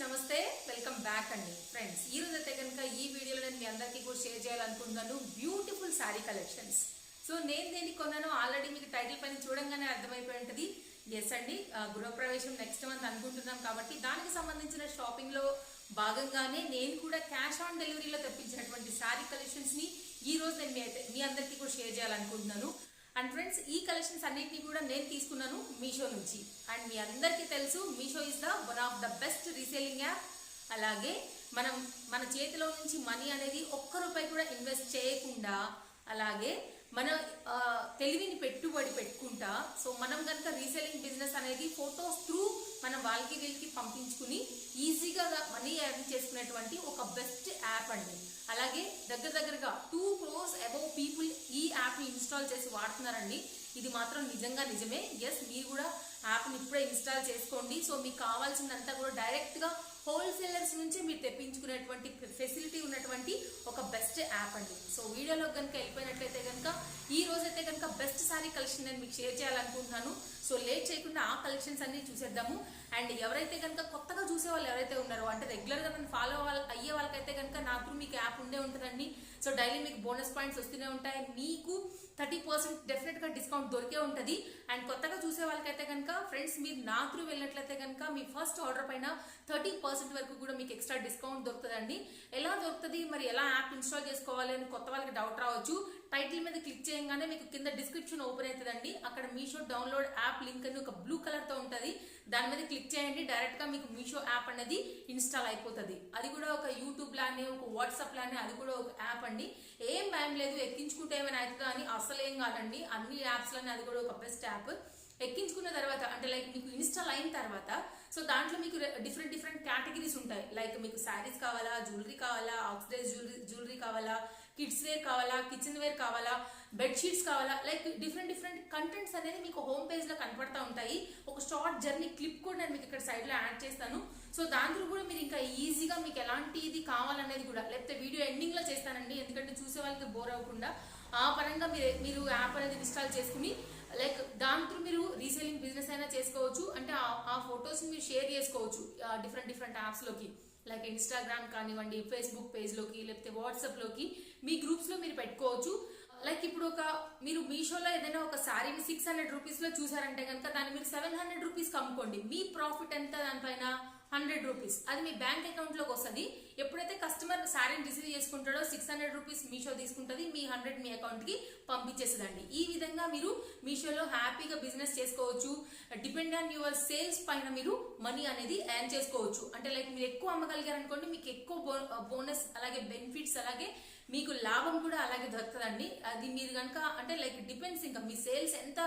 నమస్తే welcome back అండి friends ఈ రోజు అయితే కనుక ఈ వీడియోలో నేను మీ అందరికీ కూడా షేర్ చేయాలనుకుంటున్నాను బ్యూటిఫుల్ సారీ కలెక్షన్స్. సో నేను దేనికి కొన్నాను ఆల్రెడీ మీకు టైటిల్ పైన చూడంగానే అర్థమైపోయి ఉంటుంది. ఎస్ అండి, గృహప్రవేశం నెక్స్ట్ మంత్ అనుకుంటున్నాం కాబట్టి దానికి సంబంధించిన షాపింగ్ లో భాగంగానే నేను కూడా క్యాష్ ఆన్ డెలివరీలో తెప్పించినటువంటి సారీ కలెక్షన్స్ ని ఈ రోజు నేను మీ అందరికీ కూడా షేర్ చేయాలనుకుంటున్నాను. అండ్ ఫ్రెండ్స్, ఈ కలెక్షన్స్ అన్నిటిని కూడా నేను తీసుకున్నాను మీషో నుంచి. అండ్ మీ అందరికీ తెలుసు Meesho is the one of the best reselling app. అలాగే మన చేతిలో నుంచి మనీ అనేది ఒక్క రూపాయి కూడా ఇన్వెస్ట్ చేయకుండా, అలాగే మన తెలివిని పెట్టుబడి పెట్టుకుంటా, సో మనం కనుక రీసేలింగ్ బిజినెస్ అనేది ఫోటోస్ త్రూ మనం వాళ్ళకి వీళ్ళకి పంపించుకుని ఈజీగా మనీ ఎర్న్ చేసుకునేటువంటి ఒక బెస్ట్ యాప్ అండి. అలాగే దగ్గరగా 2 crores అబౌవ్ పీపుల్ ఈ యాప్ని ఇన్స్టాల్ చేసి వాడుతున్నారండి. ఇది మాత్రం నిజమే. ఎస్, మీరు కూడా యాప్ని ఇప్పుడే ఇన్స్టాల్ చేసుకోండి. సో మీకు కావాల్సిందంతా కూడా డైరెక్ట్గా హోల్సేలర్స్ నుంచి మీరు తెప్పించుకునేటువంటి ఫెసిలిటీ ఉన్నటువంటి ఒక బెస్ట్ యాప్ అండి. సో వీడియోలో కనుక వెళ్ళిపోయినట్లయితే కనుక ఈ రోజైతే కనుక బెస్ట్ సారీ కలెక్షన్ నేను మీకు షేర్ చేయాలనుకుంటున్నాను. సో లేట్ చేయకుండా ఆ కలెక్షన్స్ అన్ని చూసేద్దాము. అండ్ ఎవరైతే కనుక కొత్తగా చూసే వాళ్ళు ఎవరైతే ఉన్నారో, అంటే రెగ్యులర్గా నన్ను ఫాలో అయ్యే వాళ్ళకైతే కనుక నా త్రూ మీకు యాప్ ఉండే ఉంటుందండి. సో డైలీ మీకు బోనస్ పాయింట్స్ వస్తూనే ఉంటాయి. మీకు 30% డెఫినెట్గా డిస్కౌంట్ దొరికే ఉంటుంది. అండ్ కొత్తగా చూసే వాళ్ళకైతే కనుక ఫ్రెండ్స్, మీరు నా త్రూ వెళ్ళినట్లయితే కనుక మీ ఫస్ట్ ఆర్డర్ పైన 30% వరకు కూడా మీకు ఎక్స్ట్రా డిస్కౌంట్ దొరుకుతుందండి. ఎలా దొరుకుతుంది, మరి ఎలా యాప్ ఇన్స్టాల్ చేసుకోవాలి అని కొత్త వాళ్ళకి డౌట్ రావచ్చు. టైటిల్ మీద క్లిక్ చేయగానే మీకు కింద డిస్క్రిప్షన్ ఓపెన్ అవుతుందండి. అక్కడ మీషో డౌన్లోడ్ యాప్ లింక్ అని ఒక బ్లూ కలర్ తో ఉంటుంది. దాని మీద క్లిక్ చేయండి, డైరెక్ట్ గా మీకు మీషో యాప్ అనేది ఇన్స్టాల్ అయిపోతుంది. అది కూడా ఒక యూట్యూబ్ లానే, ఒక వాట్సాప్ లానే, అది కూడా ఒక యాప్ అండి. ఏం భయం లేదు, ఎక్కించుకుంటే ఏమైనా అవుతుందా అని అసలేం కాదండి. అన్ని యాప్స్ లోనే అది కూడా ఒక బెస్ట్ యాప్. ఎక్కించుకున్న తర్వాత అంటే లైక్ మీకు ఇన్స్టాల్ అయిన తర్వాత, సో దాంట్లో మీకు డిఫరెంట్ కేటగిరీస్ ఉంటాయి. లైక్ మీకు శారీస్ కావాలా, జ్యువెలరీ కావాలా, ఆక్సిడైజ్ జ్యువెలరీ కావాలా, కిడ్స్ వేర్ కావాలా, కిచెన్ వేర్ కావాలా, బెడ్షీట్స్ కావాలా, లైక్ డిఫరెంట్ కంటెంట్స్ అనేది మీకు హోమ్ పేజ్ లో కనపడతా ఉంటాయి. ఒక షార్ట్ జర్నీ క్లిప్ కూడా నేను మీకు ఇక్కడ సైడ్ లో యాడ్ చేస్తాను. సో దాంట్లో కూడా మీరు ఇంకా ఈజీగా మీకు ఎలాంటి ఇది కావాలనేది కూడా, లేకపోతే వీడియో ఎండింగ్ లో చేస్తానండి, ఎందుకంటే చూసే వాళ్ళకి బోర్ అవ్వకుండా ఆ పరంగా మీరు యాప్ అనేది ఇన్స్టాల్ చేసుకుని లైక్ దాంతో మీరు రీసేలింగ్ బిజినెస్ అయినా చేసుకోవచ్చు. అంటే ఆ ఫొటోస్ మీరు షేర్ చేసుకోవచ్చు డిఫరెంట్ యాప్స్ లోకి, లైక్ ఇన్స్టాగ్రామ్ కానివ్వండి, ఫేస్బుక్ పేజ్ లోకి, లేకపోతే వాట్సాప్ లోకి మీ గ్రూప్స్ లో మీరు పెట్టుకోవచ్చు. లైక్ ఇప్పుడు మీరు మీషోలో ఏదైనా ఒక శారీని 600 రూపీస్ లో చూసారంటే కనుక దాన్ని మీరు 700 రూపీస్ అమ్ముకోండి. మీ ప్రాఫిట్ ఎంత దానిపైన 100 రూపీస్, అది మీ బ్యాంక్ అకౌంట్ లోకి వస్తుంది. ఎప్పుడైతే కస్టమర్ శారీని రిసీవ్ చేసుకుంటాడో 600 రూపీస్ మీషో తీసుకుంటుంది, మీ 100 మీ అకౌంట్ కి పంపించేస్తుందండి. ఈ విధంగా మీరు మీషోలో హ్యాపీగా బిజినెస్ చేసుకోవచ్చు. డిపెండ్ ఆన్ యువర్ సేల్స్ పైన మీరు మనీ అనేది ఎర్న్ చేసుకోవచ్చు. అంటే లైక్ మీరు ఎక్కువ అమ్మగలిగారు అనుకోండి, మీకు ఎక్కువ బోనస్, అలాగే బెనిఫిట్స్, అలాగే మీకు లాభం కూడా అలాగే దొరుకుతుందండి. అది మీరు కనుక అంటే లైక్ డిపెండ్స్, ఇంకా మీ సేల్స్ ఎంత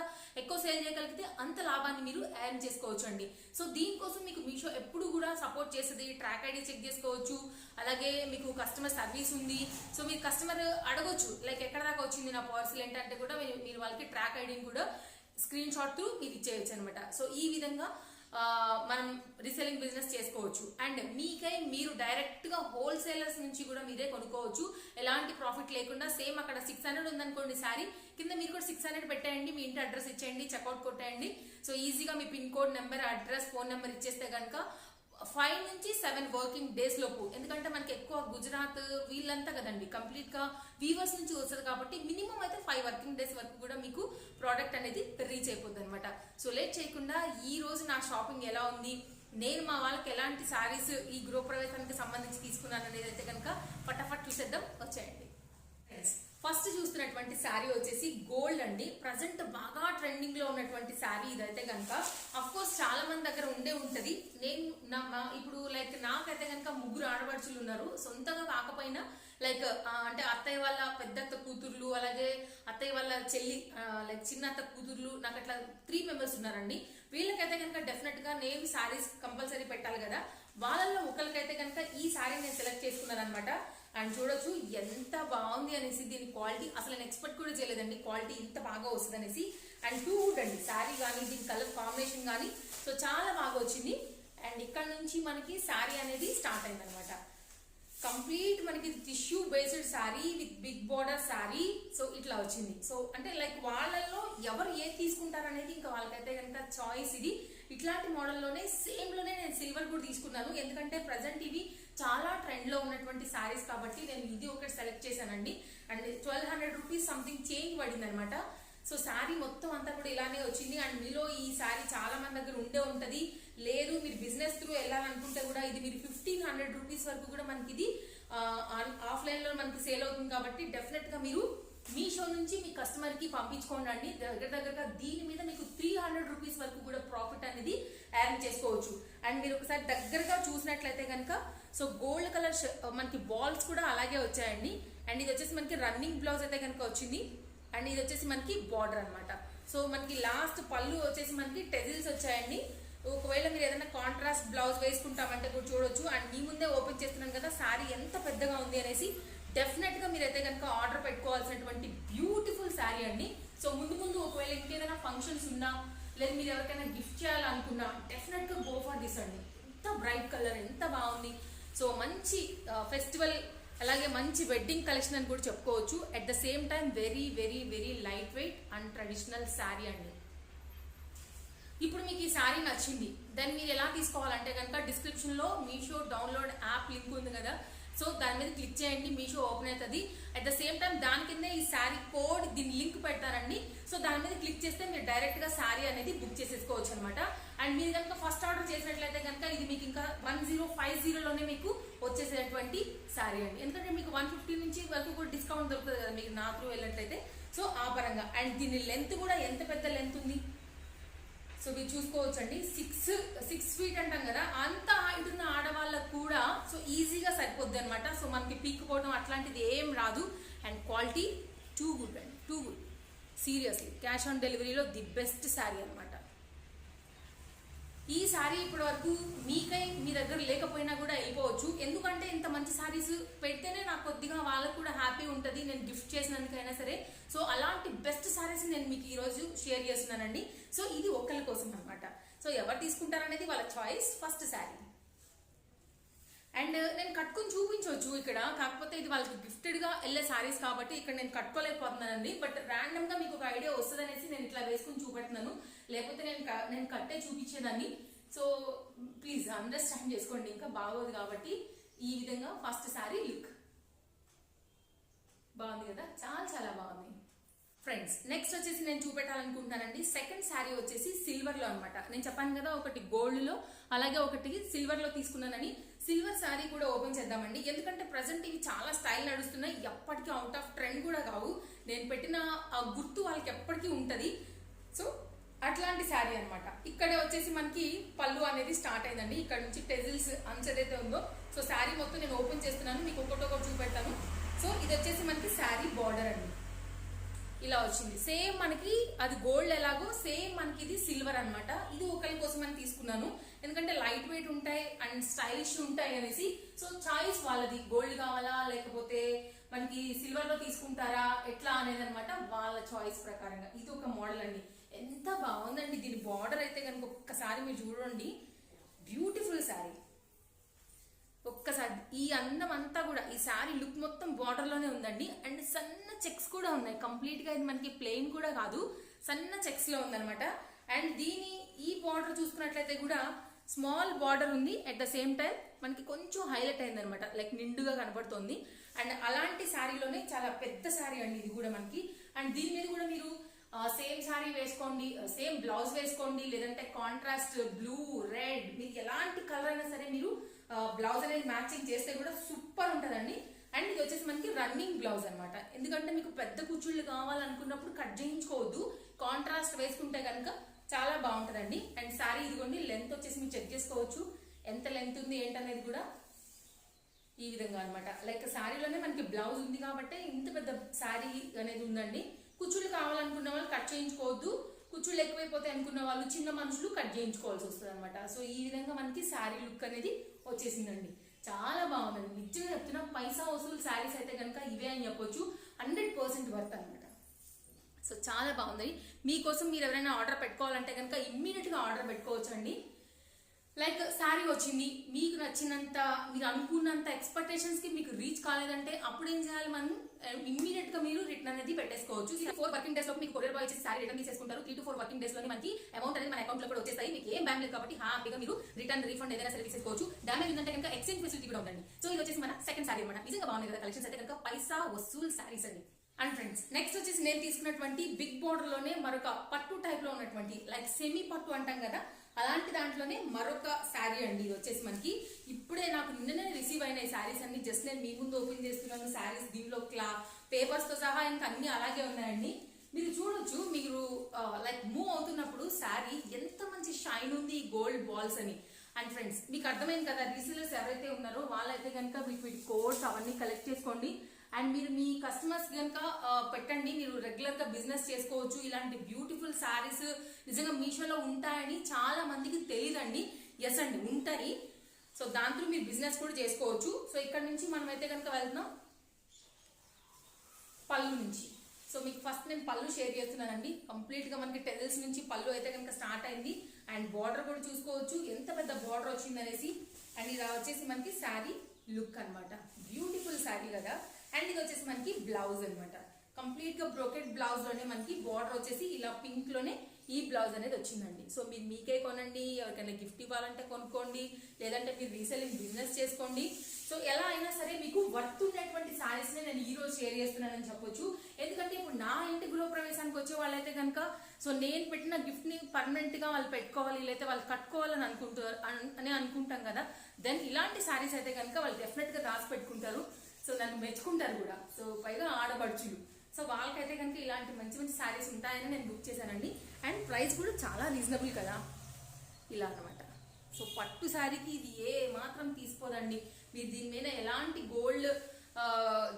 ఎక్కువ సేల్ చేయగలిగితే అంత లాభాన్ని మీరు ఎర్న్ చేసుకోవచ్చు అండి. సో దీనికోసం మీకు మీషో ఎప్పుడు కూడా సపోర్ట్ చేస్తుంది. ట్రాక్ ఐడి చెక్ చేసుకోవచ్చు, అలాగే మీకు కస్టమర్ సర్వీస్ ఉంది. సో మీరు కస్టమర్ అడగొచ్చు, లైక్ ఎక్కడ దాకా వచ్చింది నా పార్సల్ ఏంటంటే కూడా మీరు వాళ్ళకి ట్రాక్ ఐడిని కూడా స్క్రీన్ షాట్ మీరు ఇచ్చేయచ్చు అనమాట. సో ఈ విధంగా మనం రీసెలింగ్ బిజినెస్ చేసుకోవచ్చు. అండ్ మీరు డైరెక్ట్ గా హోల్సేలర్స్ నుంచి కూడా మీరే కొనుక్కోవచ్చు, ఎలాంటి ప్రాఫిట్ లేకుండా. సేమ్ అక్కడ 600 ఉందనుకోండి శారీ, కింద మీరు కూడా 600 పెట్టేయండి, మీ ఇంటి అడ్రస్ ఇచ్చేయండి, చెక్అౌట్ కొట్టేయండి. సో ఈజీగా మీ pin code number, address, phone number ఇచ్చేస్తే కనుక 5 నుంచి 7 వర్కింగ్ డేస్ లోపు, ఎందుకంటే మనకి ఎక్కువ గుజరాత్ వీళ్ళంతా కదండి, కంప్లీట్ గా వీవర్స్ నుంచి వస్తుంది కాబట్టి మినిమం అయితే 5 వర్కింగ్ డేస్ వరకు కూడా మీకు ప్రోడక్ట్ అనేది రీచ్ అయిపోద్ది అనమాట. సో లేట్ చేయకుండా ఈ రోజు నా షాపింగ్ ఎలా ఉంది, నేను మా వాళ్ళకి ఎలాంటి సారీస్ ఈ గృహప్రవేశానికి సంబంధించి తీసుకున్నాను అనేది అయితే కనుక ఫటాఫట్ చూసేద్దాం, వచ్చేయండి. ఫస్ట్ చూస్తున్నటువంటి శారీ వచ్చేసి గోల్డ్ అండి. ప్రజెంట్ బాగా ట్రెండింగ్ లో ఉన్నటువంటి శారీ ఇదైతే కనుక అఫ్ కోర్స్ చాలా మంది దగ్గర ఉండే ఉంటది. నేను ఇప్పుడు లైక్ నాకైతే కనుక 3 ఆడపడుచులు ఉన్నారు, సొంతంగా కాకపోయినా లైక్ అంటే అత్తయ్య వాళ్ళ పెద్దత్త కూతుర్లు, అలాగే అత్తయ్య వాళ్ళ చెల్లి, లైక్ చిన్న అత్త కూతుర్లు, నాకు అట్లా 3 మెంబర్స్ ఉన్నారండి. వీళ్ళకైతే కనుక డెఫినెట్ గా నేను శారీస్ కంపల్సరీ పెట్టాలి కదా. వాళ్ళల్లో ఒకరికైతే కనుక ఈ శారీ నేను సెలెక్ట్ చేసుకున్నాను అనమాట. అండ్ చూడొచ్చు ఎంత బాగుంది అనేసి, దీని క్వాలిటీ అసలు నేను ఎక్స్పెక్ట్ కూడా చేయలేదండి, క్వాలిటీ ఇంత బాగా వస్తుంది అనేసి. అండ్ టూ గుడ్ అండి శారీ కానీ, దీని కలర్ కాంబినేషన్ కానీ, సో చాలా బాగా వచ్చింది. అండ్ ఇక్కడ నుంచి మనకి శారీ అనేది స్టార్ట్ అయింది అనమాట. కంప్లీట్ మనకి tissue based sari with big border sari, so ఇట్లా వచ్చింది. సో అంటే లైక్ వాళ్ళల్లో ఎవరు ఏది తీసుకుంటారు అనేది ఇంకా వాళ్ళకైతే కనుక చాయిస్ ఇది. ఇట్లాంటి మోడల్లోనే సేమ్లోనే నేను సిల్వర్ కూడా తీసుకున్నాను, ఎందుకంటే ప్రజెంట్ ఇవి చాలా ట్రెండ్లో ఉన్నటువంటి శారీస్ కాబట్టి నేను ఇది ఒకటి సెలెక్ట్ చేశానండి. అండ్ 1200 రూపీస్ సంథింగ్ చేంజ్ పడింది అనమాట. సో శారీ మొత్తం అంతా కూడా ఇలానే వచ్చింది. అండ్ మీలో ఈ శారీ చాలా మంది దగ్గర ఉండే ఉంటది, లేదు మీరు బిజినెస్ త్రూ వెళ్ళాలనుకుంటే కూడా ఇది మీరు 1500 రూపీస్ వరకు కూడా మనకి ఇది ఆఫ్లైన్ లో మనకి సేల్ అవుతుంది కాబట్టి డెఫినెట్ గా మీరు మీషో నుంచి మీ కస్టమర్ కి పంపించుకోండి. దగ్గరగా దీని మీద మీకు 300 రూపీస్ వరకు కూడా ప్రాఫిట్ అనేది ఎర్న్ చేసుకోవచ్చు. అండ్ మీరు ఒకసారి దగ్గరగా చూసినట్లయితే కనుక సో గోల్డ్ కలర్ మనకి బాల్స్ కూడా అలాగే వచ్చాయండి. అండ్ ఇది వచ్చేసి మనకి రన్నింగ్ బ్లౌజ్ అయితే కనుక వచ్చింది. అండ్ ఇది వచ్చేసి మనకి బార్డర్ అనమాట. సో మనకి లాస్ట్ పళ్ళు వచ్చేసి మనకి టెజిల్స్ వచ్చాయండి. ఒకవేళ మీరు ఏదైనా కాంట్రాస్ట్ బ్లౌజ్ వేసుకుంటామంటే కూడా చూడొచ్చు. అండ్ మీ ముందే ఓపెన్ చేస్తున్నాం కదా శారీ ఎంత పెద్దగా ఉంది అనేసి, డెఫినెట్ గా మీరైతే కనుక ఆర్డర్ పెట్టుకోవాల్సినటువంటి బ్యూటిఫుల్ శారీ అండి. సో ముందు ఒకవేళ ఇంకేదైనా ఫంక్షన్స్ ఉన్నా లేదా మీరు ఎవరికైనా గిఫ్ట్ చేయాలనుకున్నా డెఫినెట్ గా గో ఫర్ దిస్ అండి. ఎంత బ్రైట్ కలర్, ఎంత బాగుంది. సో మంచి ఫెస్టివల్ అలాగే మంచి వెడ్డింగ్ కలెక్షన్ అని కూడా చెప్పుకోవచ్చు. At the same time very very very light weight and traditional sari అండి. ఇప్పుడు మీకు ఈ శారీ నచ్చింది, దాన్ని మీరు ఎలా తీసుకోవాలంటే కనుక డిస్క్రిప్షన్ లో మీషో డౌన్లోడ్ యాప్ లింక్ ఉంది కదా, సో దాని మీద క్లిక్ చేయండి, మీషో ఓపెన్ అవుతుంది. అట్ ద సేమ్ టైం దాని కింద ఈ శారీ కోడ్ దీని లింక్ పెడతారండి. సో దాని మీద క్లిక్ చేస్తే మీరు డైరెక్ట్ గా శారీ అనేది బుక్ చేసేసుకోవచ్చు అనమాట. అండ్ మీరు కనుక ఫస్ట్ ఆర్డర్ చేసినట్లయితే కనుక ఇది మీకు ఇంకా 1050లోనే మీకు వచ్చేసేటువంటి శారీ అండి. ఎందుకంటే మీకు 150 నుంచి వరకు కూడా డిస్కౌంట్ దొరుకుతుంది కదా మీకు నా త్రూ వెళ్ళినట్లయితే. సో ఆ పరంగా అండ్ దీని లెంత్ కూడా ఎంత పెద్ద లెంత్ ఉంది, సో మీరు చూసుకోవచ్చు అండి. 6 ఫీట్ అంటాం కదా, అంత హైట్ ఉన్న ఆడవాళ్ళకు కూడా సో ఈజీగా సరిపోద్ది అనమాట. సో మనకి పీక్కుపోవడం అట్లాంటిది ఏం రాదు. అండ్ క్వాలిటీ టూ గుడ్ అండి, too good. Seriously cash on డెలివరీలో ది బెస్ట్ శారీ అనమాట. ఈ శారీ ఇప్పటి వరకు మీకై మీ దగ్గర లేకపోయినా కూడా వెళ్ళిపోవచ్చు, ఎందుకంటే ఇంత మంచి శారీస్ పెడితేనే నాకు కొద్దిగా వాళ్ళకు కూడా హ్యాపీ ఉంటుంది, నేను గిఫ్ట్ చేసినందుకైనా సరే. సో అలాంటి బెస్ట్ శారీస్ నేను మీకు ఈరోజు షేర్ చేస్తున్నానండి. సో ఇది ఒక్కరి కోసం అనమాట. సో ఎవరు తీసుకుంటారనేది వాళ్ళ చాయిస్. ఫస్ట్ శారీ అండ్ నేను కట్టుకుని చూపించవచ్చు ఇక్కడ, కాకపోతే ఇది వాళ్ళకి గిఫ్టెడ్ గా వెళ్ళే శారీస్ కాబట్టి ఇక్కడ నేను కట్టుకోలేకపోతున్నానండి. బట్ ర్యాండమ్ గా మీకు ఒక ఐడియా వస్తుంది అనేసి నేను ఇట్లా వేసుకుని చూపెడుతున్నాను, లేకపోతే నేను కట్టే చూపించేదాన్ని. సో ప్లీజ్ అండర్స్టాండ్ చేసుకోండి, ఇంకా బాగోదు కాబట్టి. ఈ విధంగా ఫస్ట్ శారీ లుక్ బాగుంది కదా, చాలా చాలా బాగుంది ఫ్రెండ్స్. నెక్స్ట్ వచ్చేసి నేను చూపెట్టాలనుకుంటున్నానండి సెకండ్ శారీ వచ్చేసి సిల్వర్ లో అనమాట. నేను చెప్పాను కదా ఒకటి గోల్డ్ లో అలాగే ఒకటి సిల్వర్ లో తీసుకున్నానని. సిల్వర్ శారీ కూడా ఓపెన్ చేద్దామండి, ఎందుకంటే ప్రజెంట్ ఇవి చాలా స్టైల్ నడుస్తున్నాయి, ఎప్పటికీ అవుట్ ఆఫ్ ట్రెండ్ కూడా కావు. నేను పెట్టిన ఆ గుర్తు వాళ్ళకి ఎప్పటికీ ఉంటది. సో అట్లాంటి శారీ అనమాట. ఇక్కడ వచ్చేసి మనకి పళ్ళు అనేది స్టార్ట్ అయిందండి, ఇక్కడ నుంచి టెజిల్స్ అంచు ఏదైతే ఉందో. సో శారీ మొత్తం నేను ఓపెన్ చేస్తున్నాను, మీకు ఒకటి చూపెడతాను. సో ఇది వచ్చేసి మనకి శారీ బార్డర్ అండి, ఇలా వచ్చింది. సేమ్ మనకి అది గోల్డ్ ఎలాగో సేమ్ మనకి ఇది సిల్వర్ అనమాట. ఇది ఒకరి కోసం అని తీసుకున్నాను, ఎందుకంటే లైట్ వెయిట్ ఉంటాయి అండ్ స్టైలిష్ ఉంటాయి అనేసి. సో చాయిస్ వాళ్ళది, గోల్డ్ కావాలా లేకపోతే మనకి సిల్వర్ లో తీసుకుంటారా ఎట్లా అనేది అనమాట, వాళ్ళ చాయిస్ ప్రకారంగా. ఇది ఒక మోడల్ అండి, ఎంత బాగుందండి. దీని బార్డర్ అయితే కనుక ఒక్కసారి మీరు చూడండి, బ్యూటిఫుల్ శారీ. ఒక్కసారి ఈ అందం అంతా కూడా ఈ శారీ లుక్ మొత్తం బార్డర్ లోనే ఉందండి. అండ్ సన్న చెక్స్ కూడా ఉన్నాయి, కంప్లీట్ గా ఇది మనకి ప్లెయిన్ కూడా కాదు, సన్న చెక్స్ లో ఉందన్నమాట. అండ్ దీని ఈ బార్డర్ చూసుకున్నట్లయితే కూడా స్మాల్ బార్డర్ ఉంది, అట్ ద సేమ్ టైం మనకి కొంచెం హైలైట్ అయింది అనమాట, లైక్ నిండుగా కనబడుతుంది. అండ్ అలాంటి శారీలోనే చాలా పెద్ద శారీ అండి ఇది కూడా మనకి. అండ్ దీని మీద కూడా మీరు సేమ్ శారీ వేసుకోండి, సేమ్ బ్లౌజ్ వేసుకోండి, లేదంటే కాంట్రాస్ట్ బ్లూ రెడ్ మీకు ఎలాంటి కలర్ అయినా సరే మీరు బ్లౌజ్ అనేది మ్యాచింగ్ చేస్తే కూడా సూపర్ ఉంటుందండి. అండ్ ఇది వచ్చేసి మనకి రన్నింగ్ బ్లౌజ్ అనమాట, ఎందుకంటే మీకు పెద్ద కుచ్చుళ్ళు కావాలనుకున్నప్పుడు కట్ చేయించుకోవద్దు, కాంట్రాస్ట్ వేసుకుంటే కనుక చాలా బాగుంటుందండి. అండ్ శారీ ఇదిగోండి, లెంత్ వచ్చేసి మీరు చెక్ చేసుకోవచ్చు ఎంత లెంత్ ఉంది ఏంటనేది కూడా. ఈ విధంగా అనమాట, లైక్ శారీలోనే మనకి బ్లౌజ్ ఉంది కాబట్టి ఇంత పెద్ద శారీ అనేది ఉందండి. కుచ్చుళ్ళు కావాలనుకున్న వాళ్ళు కట్ చేయించుకోవద్దు, కుచ్చుళ్ళు ఎక్కువైపోతాయి అనుకున్న వాళ్ళు చిన్న మనుషులు కట్ చేయించుకోవాల్సి వస్తుంది అనమాట. సో ఈ విధంగా మనకి శారీ లుక్ అనేది వచ్చేసిందండి, చాలా బాగుందండి. నిజంగా చెప్తున్నా, పైసా వసూలు శారీస్ అయితే కనుక ఇవే అని చెప్పొచ్చు, 100% వర్త్ అనమాట. సో చాలా బాగుంది. మీకోసం మీరు ఎవరైనా ఆర్డర్ పెట్టుకోవాలంటే కనుక ఇమ్మీడియట్ గా ఆర్డర్ పెట్టుకోవచ్చు అండి. లైక్ శారీ వచ్చింది, మీకు నచ్చినంత, మీరు అనుకున్నంత ఎక్స్పెక్టేషన్స్ కి మీకు రీచ్ కాలేదంటే అప్పుడు ఏం చేయాలి, మనం ఇమ్మీడియట్ గా మీరు రిటర్న్ అనేది పెట్టేసుకోవచ్చు. 4 వర్కింగ్ డేస్ లో మీకు కొరియర్ బాయ్ ఇచ్చి శారీ రిటర్న్ తీసేసుకుంటారు. 3 to 4 వర్కింగ్ డేస్ లోనే మనకి అమౌంట్ అనేది మన అకౌంట్ లో కూడా వచ్చేస్తాయి. మీకు ఏం బ్యాంక్ లేదు కాబట్టి హ్యాపీగా మీరు రిటర్న్ రీఫండ్ ఏదైనా సరే తీసేసుకోవచ్చు. డ్యామేజ్ ఉందంటే కనుక ఎక్స్చేంజ్ ఫెసిలిటీ కూడా ఉందండి. సో ఇది వచ్చేసి మన సెకండ్ శారీ అన్నమాట. నిజంగా బాగుంది కదా కలెక్షన్స్ అయితే కనుక, పైసా వసూల్ శారీస్ అండి. అండ్ ఫ్రెండ్స్, నెక్స్ట్ వచ్చేసి నేను తీసుకున్నటువంటి బిగ్ బోర్డర్ లోనే మరొక పట్టు టైప్ లో ఉన్నటువంటి, లైక్ సెమీ పట్టు అంటాం కదా, అలాంటి దాంట్లోనే మరొక శారీ అండి. ఇది వచ్చేసి మనకి ఇప్పుడే నాకు నిన్ననే రిసీవ్ అయిన శారీస్ అన్ని జస్ట్ నేను మీ ముందు ఓపెన్ చేస్తున్నాను. శారీస్ దీనిలో పేపర్స్ తో సహా ఇంకా అన్ని అలాగే ఉన్నాయండి. మీరు చూడొచ్చు, మీరు లైక్ మూవ్ అవుతున్నప్పుడు శారీ ఎంత మంచి షైన్ ఉంది, గోల్డ్ బాల్స్ అని. అండ్ ఫ్రెండ్స్, మీకు అర్థమైంది కదా, రీసెలర్స్ ఎవరైతే ఉన్నారో వాళ్ళైతే కనుక వీటి కోడ్స్ అవన్నీ కలెక్ట్ చేసుకోండి. అండ్ మీరు మీ కస్టమర్స్ కనుక పెట్టండి, మీరు రెగ్యులర్ గా బిజినెస్ చేసుకోవచ్చు. ఇలాంటి బ్యూటిఫుల్ శారీస్ నిజంగా మీషోలో ఉంటాయని చాలా మందికి తెలియదండి. ఎస్ అండి, ఉంటాయి. సో దాంతో మీరు బిజినెస్ కూడా చేసుకోవచ్చు. సో ఇక్కడ నుంచి మనం అయితే కనుక వెళ్తున్నాం పళ్ళు నుంచి. సో మీకు ఫస్ట్ నేను పళ్ళు షేర్ చేస్తున్నానండి. కంప్లీట్ గా మనకి టెజల్స్ నుంచి పళ్ళు అయితే కనుక స్టార్ట్ అయింది. అండ్ బార్డర్ కూడా చూసుకోవచ్చు ఎంత పెద్ద బార్డర్ వచ్చింది అనేసి. అండ్ ఇది వచ్చేసి మనకి శారీ లుక్ అన్నమాట. బ్యూటిఫుల్ శారీ కదా. అండ్ ఇది వచ్చేసి మనకి బ్లౌజ్ అన్నమాట. కంప్లీట్ గా బ్రోకెట్ బ్లౌజ్ లోనే మనకి బార్డర్ వచ్చేసి ఇలా పింక్ లోనే ఈ బ్లౌజ్ అనేది వచ్చిందండి. సో మీరు మీకే కొనండి, ఎవరికైనా గిఫ్ట్ ఇవ్వాలంటే కొనుక్కోండి, లేదంటే మీరు రీసెల్లింగ్ బిజినెస్ చేసుకోండి. సో ఎలా అయినా సరే మీకు వర్త్ ఉన్నటువంటి శారీస్ నే నేను ఈ రోజు షేర్ చేస్తున్నానని చెప్పొచ్చు. ఎందుకంటే ఇప్పుడు నా ఇంటి గృహప్రవేశానికి వచ్చే వాళ్ళైతే కనుక, సో నేను పెట్టిన గిఫ్ట్ ని పర్మనెంట్ గా వాళ్ళు పెట్టుకోవాలి, లేకపోతే వాళ్ళు కట్టుకోవాలని అనుకుంటాం కదా. దెన్ ఇలాంటి శారీస్ అయితే కనుక వాళ్ళు డెఫినెట్ గా రాసి పెట్టుకుంటారు. సో నన్ను మెచ్చుకుంటారు కూడా. సో పైగా ఆడపడుచులు. సో వాళ్ళకైతే కనుక ఇలాంటి మంచి మంచి శారీస్ ఉంటాయని నేను బుక్ చేశానండి. అండ్ ప్రైస్ కూడా చాలా రీజనబుల్ కదా, ఇలా అనమాట. సో పట్టు శారీకి ఇది ఏ మాత్రం తీసుకోదండి. మీరు దీని మీద ఎలాంటి గోల్డ్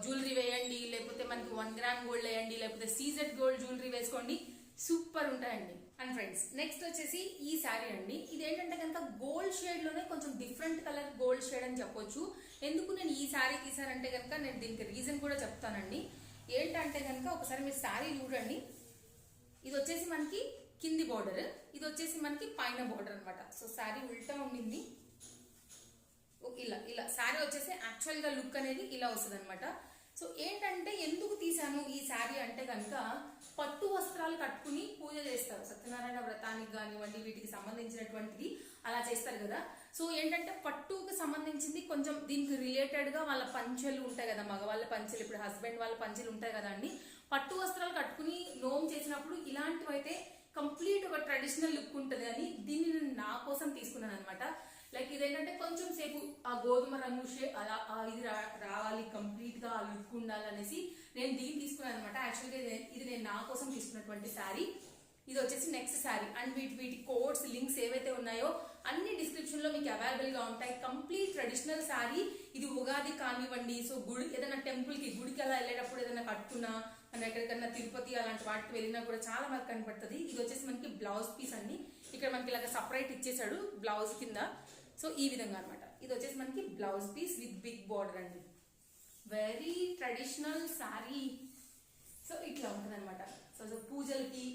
జ్యువెలరీ వేయండి, లేకపోతే మనకి 1 గ్రామ్ గోల్డ్ వేయండి, లేకపోతే సీజెడ్ గోల్డ్ జ్యువెలరీ వేసుకోండి, సూపర్ ఉంటాయండి. అండ్ ఫ్రెండ్స్, నెక్స్ట్ వచ్చేసి ఈ శారీ అండి. ఇది ఏంటంటే కనుక గోల్డ్ షేడ్ లోనే కొంచెం డిఫరెంట్ కలర్ గోల్డ్ షేడ్ అని చెప్పొచ్చు. ఎందుకు నేను ఈ శారీ తీసానంటే కనుక నేను దీనికి రీజన్ కూడా చెప్తానండి. ఏంటంటే కనుక ఒకసారి మీరు శారీ చూడండి. ఇది వచ్చేసి మనకి కింది బోర్డర్, ఇది వచ్చేసి మనకి పైన బోర్డర్ అనమాట. సో శారీ ఉల్టా ఉండింది. ఇలా ఇలా శారీ వచ్చేసి యాక్చువల్ గా లుక్ అనేది ఇలా వస్తుంది అనమాట. సో ఏంటంటే ఎందుకు తీసాను ఈ శారీ అంటే కనుక, పట్టు వస్త్రాలు కట్టుకుని పూజ చేస్తారు, సత్యనారాయణ వ్రతానికి కానివ్వండి, వీటికి సంబంధించినటువంటిది అలా చేస్తారు కదా. సో ఏంటంటే పట్టుకు సంబంధించింది కొంచెం దీనికి రిలేటెడ్ గా వాళ్ళ పంచెలు ఉంటాయి కదా, మగవాళ్ళ పంచెలు, ఇప్పుడు హస్బెండ్ వాళ్ళ పంచెలు ఉంటాయి కదా అండి. పట్టు వస్త్రాలు కట్టుకుని నోమ్ చేసినప్పుడు ఇలాంటివి అయితే కంప్లీట్ ఒక ట్రెడిషనల్ లుక్ ఉంటుంది అని దీన్ని నేను నా కోసం తీసుకున్నాను అనమాట. లైక్ ఇదేంటంటే కొంచెం సేపు ఆ గోధుమ రంగు అలా ఇది రావాలి, కంప్లీట్ గా ఆ లుక్ ఉండాలనేసి నేను దీన్ని తీసుకున్నాను అనమాట. యాక్చువల్గా ఇది నేను నా కోసం తీసుకున్నటువంటి శారీ. ఇది వచ్చేసి నెక్స్ట్ శారీ. అండ్ వీటి కోడ్స్ లింక్స్ ఏవైతే ఉన్నాయో అన్ని డిస్క్రిప్షన్ లో మీకు అవైలబుల్ గా ఉంటాయి. Complete traditional sari. ఇది ఉగాది కానివ్వండి, సో గుడి ఏదైనా టెంపుల్ కి గుడికి అలా వెళ్ళేటప్పుడు ఏదైనా కట్టుకున్నా, మనం ఎక్కడికన్నా తిరుపతి అలాంటి వాటికి వెళ్ళినా కూడా చాలా బాగా కనపడుతుంది. ఇది వచ్చేసి మనకి బ్లౌజ్ పీస్ అండి. ఇక్కడ మనకి ఇలాగ సపరేట్ ఇచ్చేసాడు బ్లౌజ్ కింద. సో ఈ విధంగా అనమాట. ఇది వచ్చేసి మనకి blouse piece with big border అండి. Very traditional sari. సో ఇట్లా ఉంటుంది అనమాట. సో పూజలకి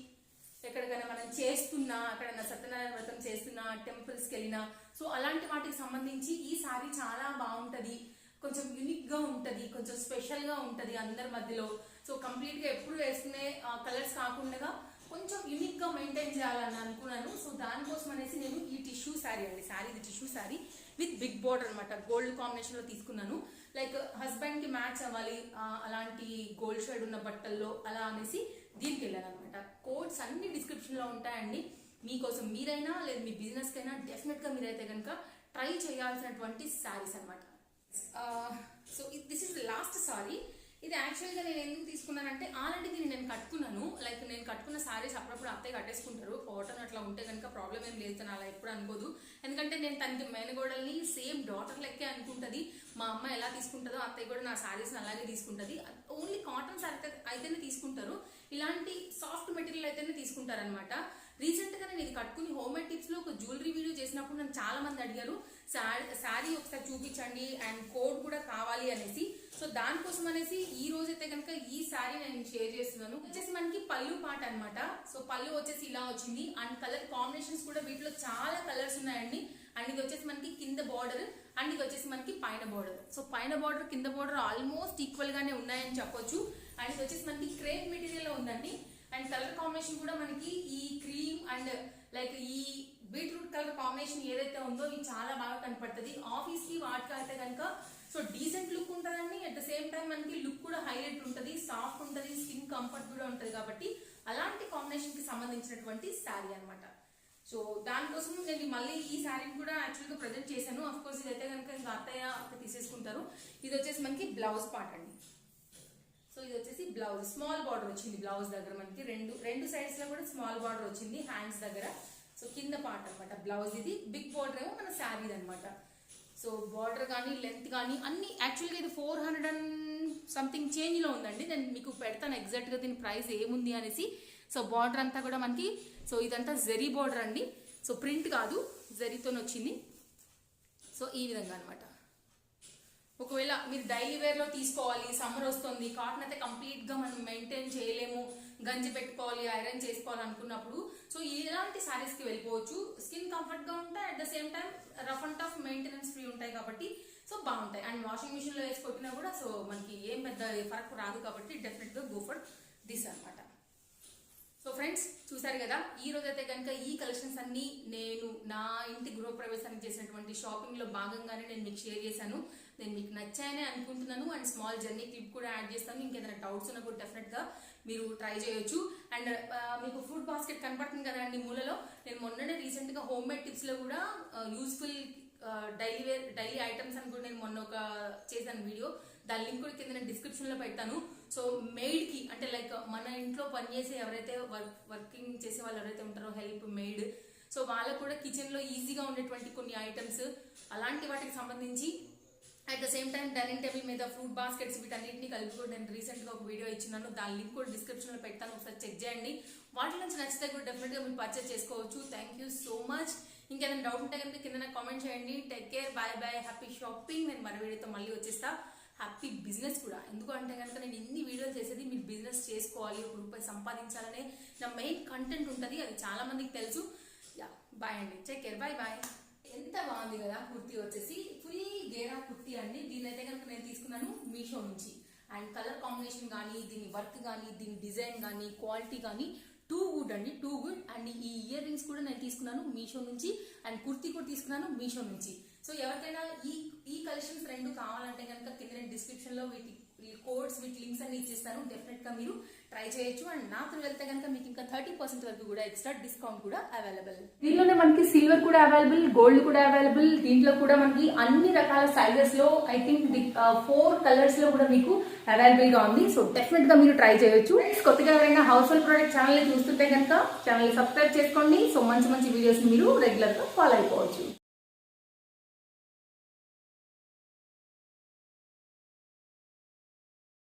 ఎక్కడికైనా మనం చేస్తున్నా, అక్కడైనా సత్యనారాయణ వ్రతం చేస్తున్నా, టెంపుల్స్ కి వెళ్ళినా, సో అలాంటి వాటికి సంబంధించి ఈ శారీ చాలా బాగుంటది. కొంచెం యూనిక్ గా ఉంటది, కొంచెం స్పెషల్ గా ఉంటది అందరి మధ్యలో. సో కంప్లీట్ గా ఎప్పుడు వేసుకునే కలర్స్ కాకుండా కొంచెం యూనిక్ గా మెయింటైన్ చేయాలని అనుకున్నాను. సో దానికోసం అనేసి నేను ఈ టిష్యూ శారీ అండి, ఇది tissue sari with big border అనమాట. గోల్డ్ కాంబినేషన్ లో తీసుకున్నాను. లైక్ హస్బెండ్ కి మ్యాచ్ అవ్వాలి అలాంటి గోల్డ్ షేడ్ ఉన్న బట్టల్లో అలా అనేసి దీనికి వెళ్ళాను అనమాట. కోడ్స్ అన్ని డిస్క్రిప్షన్ లో ఉంటాయండి. మీకోసం మీరైనా లేదు మీ బిజినెస్ కైనా డెఫినెట్ గా మీరైతే కనుక ట్రై చేయాల్సినటువంటి శారీస్ అనమాట. So this is the last sorry. ఇది యాక్చువల్ గా నేను ఎందుకు తీసుకున్నానంటే ఆల్రెడీ దీన్ని నేను కట్టుకున్నాను. లైక్ నేను కట్టుకున్న సారీస్ అప్పుడప్పుడు అత్తయ్య కట్టేసుకుంటారు. కాటన్ అట్లా ఉంటే కనుక ప్రాబ్లం ఏం లేదు, తను అలా ఎప్పుడు అనుకోదు. ఎందుకంటే నేను తనకి మేనగోడల్ని సేమ్ డాటర్ లెక్కే అనుకుంటది. మా అమ్మ ఎలా తీసుకుంటుందో అత్తయ్య కూడా నా సారీస్ అలాగే తీసుకుంటది. ఓన్లీ కాటన్ సారీ అయితేనే తీసుకుంటారు, ఇలాంటి సాఫ్ట్ మెటీరియల్ అయితేనే తీసుకుంటారు అనమాట. రీసెంట్ గా నేను ఇది కట్టుకుని హోమ్ మేడ్ టిప్స్ లో ఒక జ్యువెలరీ వీడియో చేసినప్పుడు నన్ను చాలా మంది అడిగారు శారీ ఒకసారి చూపించండి అండ్ కోడ్ కూడా కావాలి అనేసి. సో దానికోసం అనేసి ఈ రోజైతే కనుక ఈ శారీ నేను షేర్ చేస్తున్నాను. వచ్చేసి మనకి పళ్ళు పాట అనమాట. సో పళ్ళు వచ్చేసి ఇలా వచ్చింది. అండ్ కలర్ కాంబినేషన్స్ కూడా వీటిలో చాలా కలర్స్ ఉన్నాయండి. అండ్ ఇది వచ్చేసి మనకి కింద బార్డర్ అండ్ ఇది వచ్చేసి మనకి పైన బార్డర్. సో పైన బార్డర్ కింద బార్డర్ ఆల్మోస్ట్ ఈక్వల్ గానే ఉన్నాయని చెప్పొచ్చు. అండ్ ఇది వచ్చేసి మనకి క్రేప్ మెటీరియల్ లో ఉందండి. అండ్ కలర్ కాంబినేషన్ కూడా మనకి ఈ క్రీమ్ అండ్ లైక్ ఈ బీట్రూట్ కలర్ కాంబినేషన్ ఏదైతే ఉందో ఇది చాలా బాగా కనపడుతుంది. ఆఫీస్ కి వాటికి అయితే కనుక సో డీసెంట్ లుక్ ఉంటుందండి. అట్ ద సేమ్ టైం మనకి లుక్ కూడా హైలైట్ ఉంటుంది, సాఫ్ట్ ఉంటుంది, స్కిన్ కంఫర్ట్ కూడా ఉంటుంది. కాబట్టి అలాంటి కాంబినేషన్ కి సంబంధించినటువంటి శారీ అనమాట. సో దానికోసం నేను మళ్ళీ ఈ శారీని కూడా యాక్చువల్గా ప్రజెంట్ చేశాను. అఫ్ కోర్స్ ఇదైతే కనుక ఇంకా అత్తయ్య తీసేసుకుంటారు. ఇది వచ్చేసి మనకి బ్లౌజ్ పార్ట్ అండి. సో ఇది వచ్చేసి బ్లౌజ్ స్మాల్ బార్డర్ వచ్చింది. బ్లౌజ్ దగ్గర మనకి రెండు సైడ్స్ లో కూడా స్మాల్ బార్డర్ వచ్చింది హ్యాండ్స్ దగ్గర. సో కింద పార్ట్ అనమాట బ్లౌజ్. ఇది బిగ్ బార్డర్ ఏమో మన శారీ అనమాట. సో బార్డర్ కానీ లెంత్ కానీ అన్ని యాక్చువల్గా ఇది 400 and something చేంజ్ లో ఉందండి. నేను మీకు పెడతాను ఎగ్జాక్ట్ గా దీని ప్రైస్ ఏముంది అనేసి. సో బార్డర్ అంతా కూడా మనకి సో ఇదంతా జెరీ బార్డర్ అండి. సో ప్రింట్ కాదు, జెరీతో వచ్చింది. సో ఈ విధంగా అనమాట. ఒకవేళ మీరు డైలీ వేర్ లో తీసుకోవాలి, సమ్మర్ వస్తుంది, కాటన్ అయితే కంప్లీట్ గా మనం మెయింటైన్ చేయలేము, గంజి పెట్టుకోవాలి, ఐరన్ చేసుకోవాలి అనుకున్నప్పుడు సో ఇలాంటి సారీస్ కి వెళ్ళిపోవచ్చు. స్కిన్ కంఫర్ట్ గా ఉంటాయి, at the same time rough and tough maintenance free ఉంటాయి కాబట్టి సో బాగుంటాయి. అండ్ వాషింగ్ మిషన్ లో వేసి కొట్టినా కూడా సో మనకి ఏం పెద్ద ఫరక్ రాదు కాబట్టి డెఫినెట్ గా గో ఫర్ దిస్ అనమాట. సో ఫ్రెండ్స్ చూసారు కదా, ఈ రోజు అయితే కనుక ఈ కలెక్షన్స్ అన్ని నేను నా ఇంటి గృహప్రవేశానికి చేసినటువంటి షాపింగ్ లో భాగంగానే నేను మీకు షేర్ చేశాను. నేను మీకు నచ్చాయని అనుకుంటున్నాను. అండ్ స్మాల్ జర్నీ క్లిప్ కూడా యాడ్ చేస్తాను. ఇంకేదైనా డౌట్స్ ఉన్నా కూడా డెఫినెట్ గా మీరు ట్రై చేయొచ్చు. అండ్ మీకు ఫుడ్ బాస్కెట్ కనపడుతుంది కదండి మూలలో. నేను మొన్ననే రీసెంట్ గా హోమ్ మేడ్ టిప్స్ లో కూడా యూస్ఫుల్ డైలీ ఐటమ్స్ అని కూడా నేను మొన్న ఒక చేశాను వీడియో. దాని లింక్ కూడా కింద నేను డిస్క్రిప్షన్ లో పెడతాను. సో మెయిడ్ కి అంటే లైక్ మన ఇంట్లో పనిచేసే ఎవరైతే వర్కింగ్ చేసే వాళ్ళు ఎవరైతే ఉంటారో హెల్ప్ మెయిడ్, సో వాళ్ళకు కూడా కిచెన్ లో ఈజీగా ఉండేటువంటి కొన్ని ఐటమ్స్ అలాంటి వాటికి సంబంధించి at the same time dining table మీద ఫ్రూట్ బాస్కెట్స్ వీటన్నిటిని కలిపి కూడా నేను రీసెంట్ గా ఒక వీడియో ఇచ్చినాను. దాని లింక్ కూడా డిస్క్రిప్షన్ లో పెడతాను, ఒకసారి చెక్ చేయండి. వాటి నుంచి నచ్చితే కూడా డెఫినెట్ గా మీరు పర్చేస్ చేసుకోవచ్చు. Thank you so much. ఇంకేదైనా డౌట్ ఉంటే కనుక కింద కామెంట్ చేయండి. Take care, bye bye, happy shopping. నేను మన వీడియోతో మళ్ళీ వచ్చేస్తా. హ్యాపీ బిజినెస్ కూడా. ఎందుకు అంటే కనుక నేను ఇన్ని వీడియోలు చేసేది మీరు బిజినెస్ చేసుకోవాలి, ₹1 సంపాదించాలనే నా మెయిన్ కంటెంట్ ఉంటుంది. అది చాలా మందికి తెలుసు. యా బాయ్ అండి, టేక్ కేర్, బాయ్ బాయ్. ఎంత బాగుంది కదా కుర్తీ, వచ్చేసి ఫుల్ గేరా కుర్తీ అండి. దీని అయితే కనుక నేను తీసుకున్నాను మీషో నుంచి. అండ్ కలర్ కాంబినేషన్ కానీ, దీని వర్క్ కానీ, దీని డిజైన్ కానీ, క్వాలిటీ కానీ టూ గుడ్ అండి, టూ గుడ్. అండ్ ఈ ఇయర్ రింగ్స్ కూడా నేను తీసుకున్నాను మీషో నుంచి. అండ్ కుర్తీ కూడా తీసుకున్నాను మీషో నుంచి. సో ఎవరికైనా ఈ కలెక్షన్స్ రెండు కావాలంటే కనుక కింద నేను డిస్క్రిప్షన్ లో వీటి కోడ్స్ వీటి లింక్స్ అన్ని ఇచ్చేస్తాను. డెఫినెట్ గా మీరు ట్రై చేయొచ్చు. అండ్ నాతో వెళ్తే కనుక మీకు ఇంకా 30% వరకు కూడా ఎక్స్ట్రా డిస్కౌంట్ కూడా అవైలబుల్. దీనిలోనే మనకి సిల్వర్ కూడా అవైలబుల్, గోల్డ్ కూడా అవైలబుల్. దీంట్లో కూడా మనకి అన్ని రకాల సైజెస్ లో ఐ థింక్ 4 కలర్స్ లో కూడా మీకు అవైలబుల్ గా ఉంది. సో డెఫినెట్ గా మీరు ట్రై చేయొచ్చు. కొత్తగా ఎవరైనా హౌస్ హోల్డ్ ప్రొడక్ట్ ఛానల్ చూస్తుంటే కనుక ఛానల్ సబ్స్క్రైబ్ చేసుకోండి. సో మంచి మంచి వీడియోస్ మీరు రెగ్యులర్ గా ఫాలో అయిపోవచ్చు.